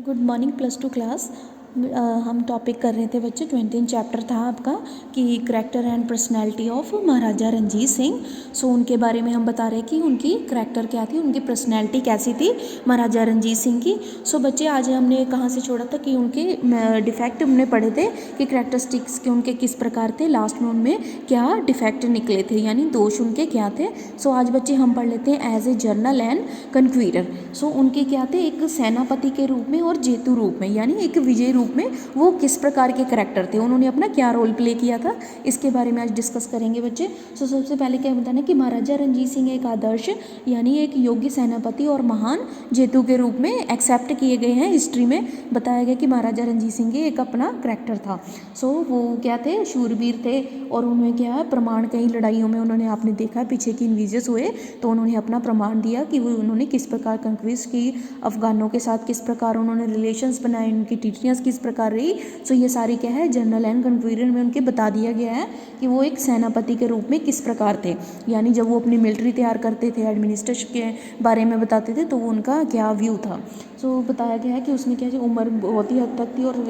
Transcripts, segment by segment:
Good morning plus two class. हम topic कर रहे थे बच्चे 20 चैप्टर था आपका कि करैक्टर एंड पर्सनैलिटी ऑफ महाराजा रणजीत सिंह। सो उनके बारे में हम बता रहे कि उनकी करैक्टर क्या थी, उनकी पर्सनैलिटी कैसी थी महाराजा रणजीत सिंह की। सो बच्चे आज हमने कहाँ से छोड़ा था कि उनके डिफेक्ट हमने पढ़े थे कि करैक्टरिस्टिक्स के उनके किस प्रकार थे, लास्ट में उनमें क्या डिफेक्ट निकले थे यानी दोष उनके क्या थे। सो आज बच्चे हम पढ़ लेते हैं एज ए जर्नल एंड कन्क्वीरर। सो उनके क्या थे, एक सेनापति के रूप में और जेतु रूप में यानी एक विजय रूप में वो किस प्रकार के करैक्टर थे, उन्होंने अपना क्या रोल प्ले किया था, इसके बारे में आज डिस्कस करेंगे बच्चे। सो सबसे पहले क्या बताना कि महाराजा रणजीत सिंह एक आदर्श यानी एक योग्य सेनापति और महान जेतु के रूप में एक्सेप्ट किए गए हैं। हिस्ट्री में बताया गया कि महाराजा रणजीत सिंह के एक अपना करैक्टर था। सो वो क्या थे, शूरवीर थे और उन्होंने क्या है प्रमाण, कई लड़ाइयों में उन्होंने, आपने देखा पीछे की इन्वीजस हुए तो उन्होंने अपना प्रमाण दिया कि वो उन्होंने किस प्रकार कंक्विस्ट की अफगानों के साथ, किस प्रकार उन्होंने रिलेशंस बनाए, उनकी ट्रीटियाँ किस प्रकार रही। सो ये सारी क्या है जर्नल एंड कन्क्वीरर में उनके बता दिया गया है कि वो एक सेनापति के रूप में किस प्रकार थे, यानी जब वो अपनी मिलिट्री तैयार करते थे, एडमिनिस्ट्रेशन के बारे में बताते थे तो वो उनका क्या व्यू था। सो बताया गया है कि उसने क्या, उम्र बहुत ही हद तक थी और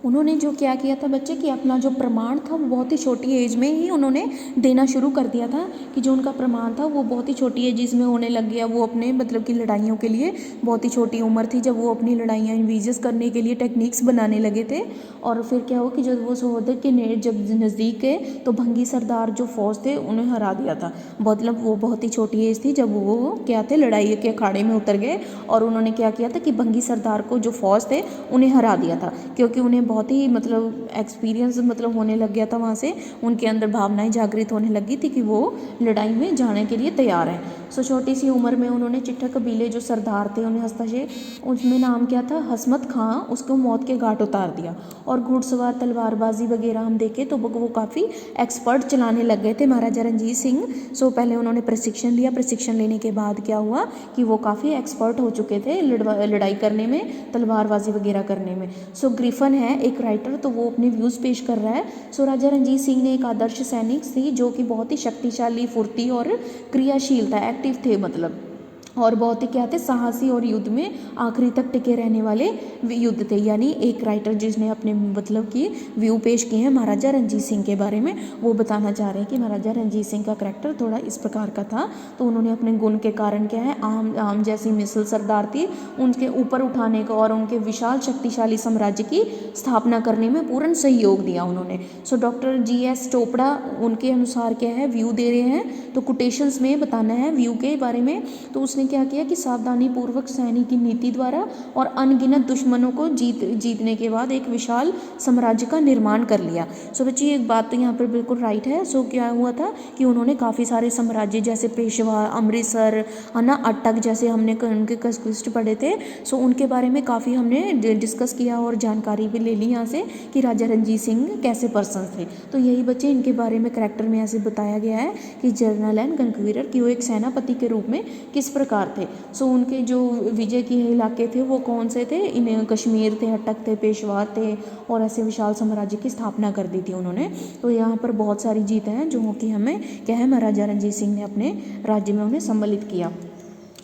उन्होंने जो क्या किया था बच्चे कि अपना जो प्रमाण था वो बहुत ही छोटी एज में ही उन्होंने देना शुरू कर दिया था कि जो उनका प्रमाण था वो बहुत ही छोटी एज में होने लग गया। वो अपने मतलब कि लड़ाइयों के लिए बहुत ही छोटी उम्र थी जब वो अपनी लड़ाइयाँ इन्वीजस करने के लिए टेक्निक्स बनाने लगे थे। और फिर क्या हुआ कि जब वो सहोदर के जब नज़दीक गए तो भंगी सरदार जो फौज थे उन्हें हरा दिया था। मतलब वो बहुत ही छोटी एज थी जब वो क्या थे लड़ाई के अखाड़े में उतर गए और उन्होंने क्या किया था कि भंगी सरदार को जो फौज थे उन्हें हरा दिया था, क्योंकि उन्हें बहुत ही मतलब एक्सपीरियंस मतलब होने लग गया था, वहाँ से उनके अंदर भावनाएं जागृत होने लगी थी कि वो लड़ाई में जाने के लिए तैयार हैं। सो छोटी सी उम्र में उन्होंने चिट्ठा कबीले जो सरदार थे उन्हें हस्तक्षेप, उसमें नाम क्या था हसमत खां, उसको मौत के घाट उतार दिया। और घुड़सवार तलवारबाजी वगैरह हम देखें तो वो काफ़ी एक्सपर्ट चलाने लग गए थे महाराजा रणजीत सिंह। सो पहले उन्होंने प्रशिक्षण लिया, प्रशिक्षण लेने के बाद क्या हुआ कि वो काफ़ी एक्सपर्ट हो चुके थे लड़ाई करने में, तलवारबाजी वगैरह करने में। सो ग्रिफन है एक राइटर, तो वो अपने व्यूज़ पेश कर रहा है। सो राजा रणजीत सिंह ने एक आदर्श सैनिक थी जो कि बहुत ही शक्तिशाली, फुर्ती और क्रियाशील था, एक्टिव थे मतलब, और बहुत ही क्या थे साहसी और युद्ध में आखिरी तक टिके रहने वाले युद्ध थे। यानी एक राइटर जिसने अपने मतलब कि व्यू पेश किए हैं महाराजा रणजीत सिंह के बारे में, वो बताना चाह रहे हैं कि महाराजा रणजीत सिंह का करैक्टर थोड़ा इस प्रकार का था। तो उन्होंने अपने गुण के कारण क्या है, आम जैसी मिसल सरदार थी उनके ऊपर उठाने का और उनके विशाल शक्तिशाली साम्राज्य की स्थापना करने में पूर्ण सहयोग दिया उन्होंने। सो डॉक्टर GS चोपड़ा उनके अनुसार क्या है व्यू दे रहे हैं, तो कोटेशंस में बताना है व्यू के बारे में। तो उसने क्या किया कि सावधानी पूर्वक सैनिक की नीति द्वारा और अनगिनत दुश्मनों को जीतने के बाद एक विशाल साम्राज्य का निर्माण कर लिया। सो बच्चे एक बात तो यहाँ पर बिल्कुल राइट है। सो क्या हुआ था कि उन्होंने काफ़ी सारे साम्राज्य जैसे पेशवा, अमृतसर है ना, अटक जैसे हमने उनके कंक्विस्ट पढ़े थे। सो उनके बारे में काफ़ी हमने डिस्कस किया और जानकारी भी ले ली यहाँ से कि राजा रणजीत सिंह कैसे पर्सन थे। तो यही बच्चे इनके बारे में करैक्टर में ऐसे बताया गया है कि जर्नल एंड कन्क्वीरर कि वो एक सेनापति के रूप में किस प्रकार थे। सो उनके जो विजय के इलाके थे वो कौन से थे, इन कश्मीर थे, अटक थे, पेशवार थे, और ऐसे विशाल साम्राज्य की स्थापना कर दी थी उन्होंने। तो यहाँ पर बहुत सारी जीतें हैं जो कि हमें क्या है महाराजा रणजीत सिंह ने अपने राज्य में उन्हें सम्मिलित किया।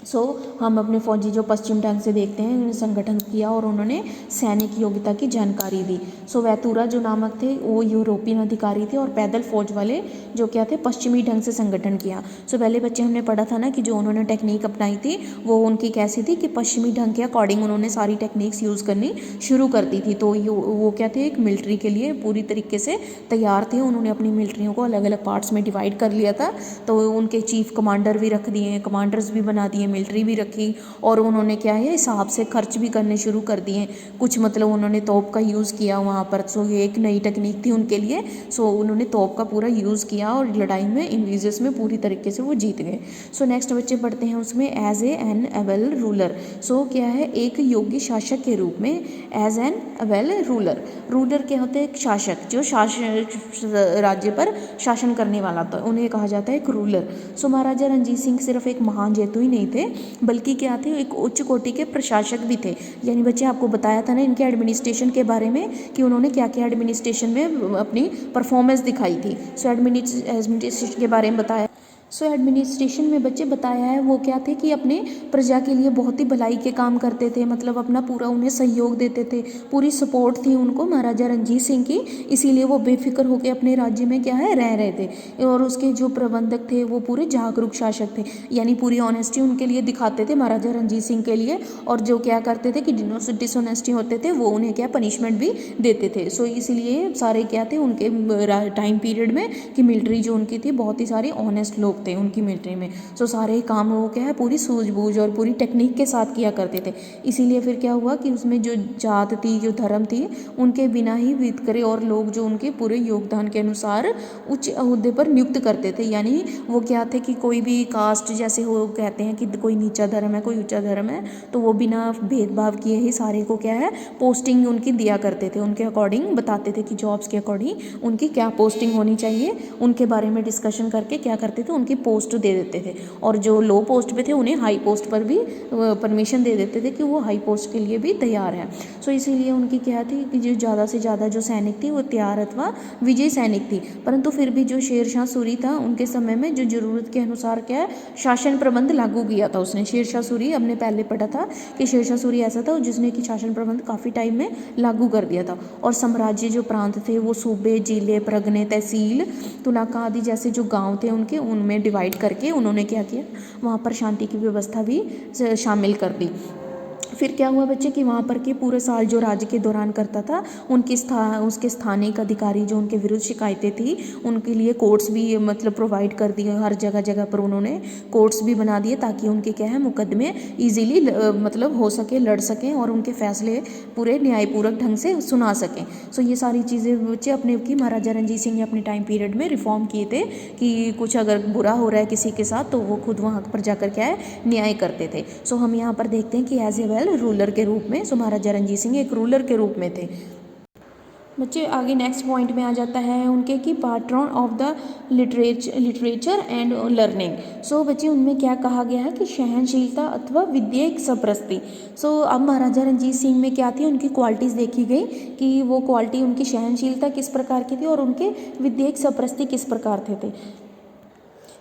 सो हम अपने फौजी जो पश्चिम ढंग से देखते हैं उन्हें संगठन किया और उन्होंने सैनिक योग्यता की जानकारी दी। सो वैतूरा जो नामक थे वो यूरोपियन अधिकारी थे और पैदल फौज वाले जो क्या थे पश्चिमी ढंग से संगठन किया। सो पहले बच्चे हमने पढ़ा था ना कि जो उन्होंने टेक्निक अपनाई थी वो उनकी कैसी थी कि पश्चिमी ढंग के अकॉर्डिंग उन्होंने सारी टेक्निक्स यूज़ करनी शुरू कर दी थी। तो वो क्या थे, एक मिलिट्री के लिए पूरी तरीके से तैयार थे। उन्होंने अपनी मिलिट्रियों को अलग अलग पार्ट्स में डिवाइड कर लिया था। तो उनके चीफ कमांडर भी रख दिए, कमांडर्स भी बना दिए, मिलिट्री भी रखी, और उन्होंने क्या है हिसाब से खर्च भी करने शुरू कर दिए। कुछ मतलब उन्होंने तोप का यूज़ किया वहाँ पर। सो ये एक नई टेक्निक थी उनके लिए। सो उन्होंने तोप का पूरा यूज़ किया और लड़ाई में इन्वीजस में पूरी तरीके से वो जीत गए। सो नेक्स्ट बच्चे पढ़ते हैं उसमें as an able ruler. So क्या है, एक योग्य शासक के रूप में as an able ruler. Ruler क्या होते हैं, एक शासक जो राज्य पर शासन करने वाला था, उन्हें कहा जाता है एक रूलर। सो महाराजा रणजीत सिंह सिर्फ एक महान जेतु ही नहीं थे बल्कि क्या थे, एक उच्च कोटि के प्रशासक भी थे। यानी बच्चे आपको बताया था ना इनके एडमिनिस्ट्रेशन के बारे में कि उन्होंने क्या क्या एडमिनिस्ट्रेशन में अपनी परफॉर्मेंस दिखाई थी। सो एडमिनिस्ट्रेशन के बारे में बताया। सो एडमिनिस्ट्रेशन में बच्चे बताया है वो क्या थे कि अपने प्रजा के लिए बहुत ही भलाई के काम करते थे, मतलब अपना पूरा उन्हें सहयोग देते थे, पूरी सपोर्ट थी उनको महाराजा रणजीत सिंह की, इसीलिए वो बेफिक्र होकर अपने राज्य में क्या है रह रहे थे। और उसके जो प्रबंधक थे वो पूरे जागरूक शासक थे, यानी पूरी ऑनेस्टी उनके लिए दिखाते थे महाराजा रणजीत सिंह के लिए, और जो क्या करते थे कि डिसऑनेस्टी होते थे वो उन्हें क्या पनिशमेंट भी देते थे। सो इसीलिए सारे क्या थे उनके टाइम पीरियड में कि मिलिट्री जो उनकी थी बहुत ही सारे ऑनेस्ट लोग थे उनकी मिलिट्री में। सो सारे काम वो क्या है पूरी सूझबूझ और पूरी टेक्निक के साथ किया करते थे। इसीलिए फिर क्या हुआ कि उसमें जो जात थी जो धर्म थी उनके बिना ही वितकरे और लोग जो उनके पूरे योगदान के अनुसार उच्च ओहदे पर नियुक्त करते थे, यानी वो क्या थे कि कोई भी कास्ट जैसे हो कहते हैं कि कोई नीचा धर्म है कोई ऊंचा धर्म है, तो वो बिना भेदभाव किए ही सारे को क्या है पोस्टिंग उनकी दिया करते थे, उनके अकॉर्डिंग बताते थे कि जॉब्स के अकॉर्डिंग उनकी क्या पोस्टिंग होनी चाहिए, उनके बारे में डिस्कशन करके क्या करते थे उनकी पोस्ट दे देते थे। और जो लो पोस्ट पे थे उन्हें हाई पोस्ट पर भी परमिशन दे देते थे कि वो हाई पोस्ट के लिए भी तैयार है। सो इसीलिए उनकी क्या थी कि जो ज़्यादा से ज़्यादा जो सैनिक थी वो तैयार अथवा विजयी सैनिक थी। परंतु फिर भी जो शेरशाह सूरी था उनके समय में जो ज़रूरत के अनुसार क्या है शासन प्रबंध लागू किया था उसने। शेरशाह सूरी हमने पहले पढ़ा था कि शेरशाह सूरी ऐसा था जिसने कि शासन प्रबंध काफ़ी टाइम में लागू कर दिया था। और साम्राज्य जो प्रांत थे वो सूबे जिले परगने तहसील तुलाका आदि जैसे जो गांव थे उनके उनमें डिवाइड करके उन्होंने क्या किया वहाँ पर शांति की व्यवस्था भी शामिल कर दी। फिर क्या हुआ बच्चे कि वहाँ पर के पूरे साल जो राज्य के दौरान करता था उसके स्थानिक अधिकारी जो उनके विरुद्ध शिकायतें थी उनके लिए कोर्ट्स भी मतलब प्रोवाइड कर दिए, हर जगह जगह पर उन्होंने कोर्ट्स भी बना दिए ताकि उनके क्या है मुकदमे ईजिली मतलब हो सके लड़ सकें और उनके फैसले पूरे न्यायपूर्वक ढंग से सुना सकें। सो ये सारी चीज़ें बच्चे अपने की महाराजा रणजीत सिंह ने अपने टाइम पीरियड में रिफॉर्म किए थे कि कुछ अगर बुरा हो रहा है किसी के साथ तो वो खुद वहाँ पर जाकर क्या है न्याय करते थे। सो हम यहाँ पर देखते हैं कि एज ए वेल रूलर के रूप में सो महाराजा रणजीत सिंह एक रूलर के रूप में थे। बच्चे आगे नेक्स्ट पॉइंट में आ जाता है उनके कि patron of the literature and learning. So बच्चे उनमें क्या कहा गया है कि सहनशीलता अथवा विद्यक सरपरस्ती। सो अब महाराजा रणजीत सिंह में क्या थी उनकी क्वालिटीज़ देखी गई कि वो क्वालिटी उनकी सहनशीलता किस प्रकार की थी और उनके विद्यक सरपरस्ती किस प्रकार थे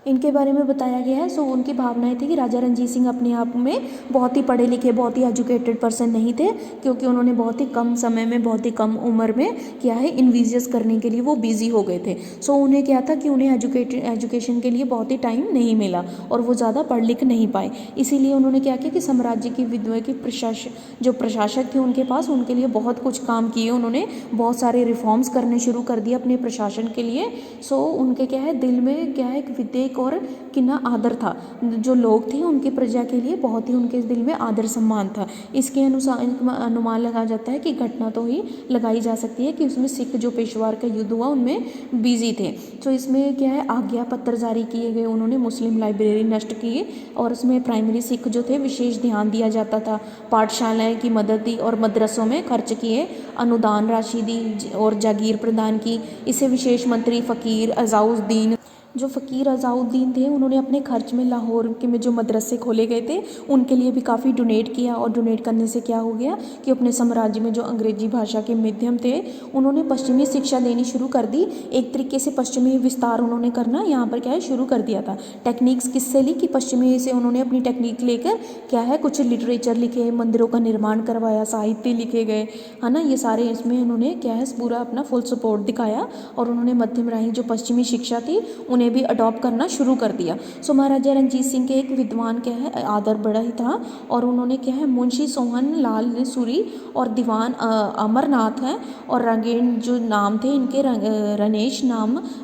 इनके बारे में बताया गया है। सो उनकी भावनाएं थी कि राजा रणजीत सिंह अपने आप में बहुत ही पढ़े लिखे बहुत ही एजुकेटेड पर्सन नहीं थे, क्योंकि उन्होंने बहुत ही कम समय में बहुत ही कम उम्र में क्या है इन्विजियस करने के लिए वो बिजी हो गए थे। सो उन्हें क्या था कि उन्हें एजुकेशन के लिए बहुत ही टाइम नहीं मिला और वो ज़्यादा पढ़ लिख नहीं पाए। इसीलिए उन्होंने क्या किया कि साम्राज्य की विधवा की प्रशासक थे उनके पास उनके लिए बहुत कुछ काम किए, उन्होंने बहुत सारे रिफॉर्म्स करने शुरू कर दिए अपने प्रशासन के लिए। सो उनके क्या है दिल में क्या है विद्यक और कितना आदर था, जो लोग थे उनकी प्रजा के लिए बहुत ही उनके दिल में आदर सम्मान था। इसके अनुसार अनुमान लगाया जाता है कि घटना तो ही लगाई जा सकती है कि उसमें सिख जो पेशवार का युद्ध हुआ उनमें बिजी थे। तो इसमें क्या है आज्ञा पत्र जारी किए गए, उन्होंने मुस्लिम लाइब्रेरी नष्ट की और उसमें प्राइमरी सिख जो थे विशेष ध्यान दिया जाता था, पाठशालाएँ की मदद दी और मदरसों में खर्च किए, अनुदान राशि दी और जागीर प्रदान की। इसे विशेष मंत्री फ़कीर अज़ाउद्दीन जो फ़कीर अज़ाउद्दीन थे उन्होंने अपने खर्च में लाहौर के में जो मदरसे खोले गए थे उनके लिए भी काफ़ी डोनेट किया। और डोनेट करने से क्या हो गया कि अपने साम्राज्य में जो अंग्रेजी भाषा के माध्यम थे उन्होंने पश्चिमी शिक्षा देनी शुरू कर दी। एक तरीके से पश्चिमी विस्तार उन्होंने करना यहाँ पर क्या है शुरू कर दिया था। टेक्निक्स किससे ली कि पश्चिमी से उन्होंने अपनी टेक्निक लेकर क्या है कुछ लिटरेचर लिखे, मंदिरों का निर्माण करवाया, साहित्य लिखे गए, है ना। ये सारे इसमें उन्होंने क्या है पूरा अपना फुल सपोर्ट दिखाया और उन्होंने मध्यम राही जो पश्चिमी शिक्षा थी उन्हें भी अडॉप्ट करना शुरू कर दिया। सो महाराजा रणजीत सिंह के एक विद्वान क्या है आदर बड़ा ही था और उन्होंने क्या है मुंशी सोहन लाल सूरी और दीवान अमरनाथ हैं और रंगेन जो नाम थे इनके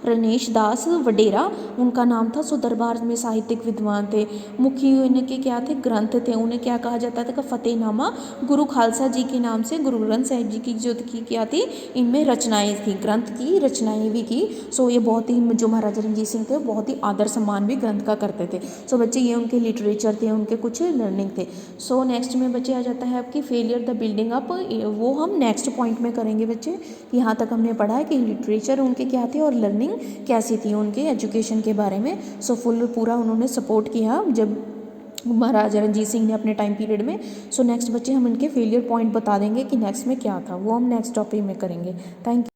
रनेश दास वडेरा उनका नाम था। सो दरबार में साहित्यिक विद्वान थे। मुख्य इनके क्या थे ग्रंथ थे, उन्हें क्या कहा जाता था कि फतेहनामा गुरु खालसा जी के नाम से गुरु ग्रंथ साहिब जी की जो की क्या थी इनमें रचनाएं थी, ग्रंथ की रचनाएं भी की। सो ये बहुत ही जो महाराजा रणजीत सिंह थे बहुत ही आदर सम्मान भी ग्रंथ का करते थे। सो बच्चे ये उनके लिटरेचर थे, उनके कुछ लर्निंग थे। सो नेक्स्ट में बच्चे आ जाता है आपकी फेलियर द बिल्डिंग अप, वो हम नेक्स्ट पॉइंट में करेंगे बच्चे। यहाँ तक हमने पढ़ा है कि लिटरेचर उनके क्या थे और लर्निंग कैसी थी उनके एजुकेशन के बारे में। सो फुल पूरा उन्होंने सपोर्ट किया जब महाराजा रणजीत सिंह ने अपने टाइम पीरियड में। सो नेक्स्ट बच्चे हम इनके फेलियर पॉइंट बता देंगे कि नेक्स्ट में क्या था, वो हम नेक्स्ट टॉपिक में करेंगे। Thank you.